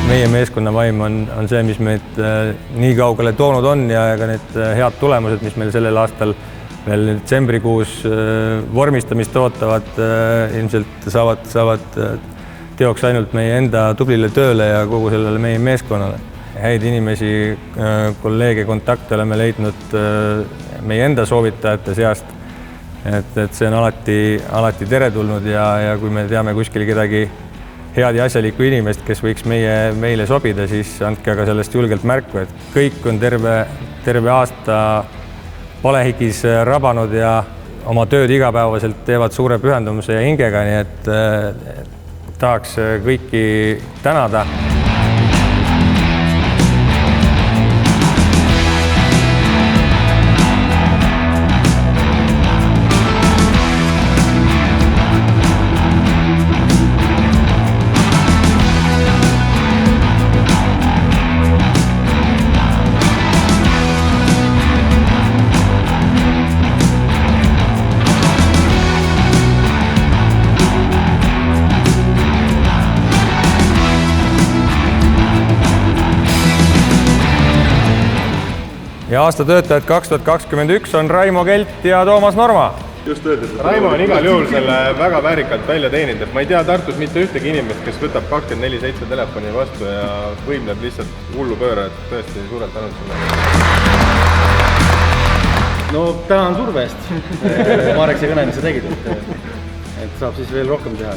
meie meeskonna vaim on see, mis meid nii kaugele toonud on ja ka need head tulemused, mis meil sellel aastal veel detsembrikuus vormistamist ootavad, ilmselt saavad teoks ainult meie enda tublile tööle ja kogu sellele meie meeskonnale. Häid inimesi, kolleege, kontakte oleme leidnud meie enda soovitajate seast, et see on alati teretulnud ja kui me teame kuskil kedagi head ja asjalikku inimest, kes võiks meile sobida, siis andke aga sellest julgelt märku, et kõik on terve aasta palehigis rabanud ja oma tööd igapäevaselt teevad suure pühendumise ja hingega, nii et tahaks kõiki tänada. Ja aasta töötajad 2021 on Raimo Kelt ja Toomas Norma. Just öeldud. Raimo on igal juhul selle väga väärikalt välja teeninud, et ma ei tea Tartus mitte ühtegi inimest, kes võtab 24/7 telefoni vastu ja võimleb lihtsalt hullu pööra, et tõesti suurelt tänud sulle. No tänan surve eest. Mareksi kõne, mis sa tegid, et saab siis veel rohkem teha.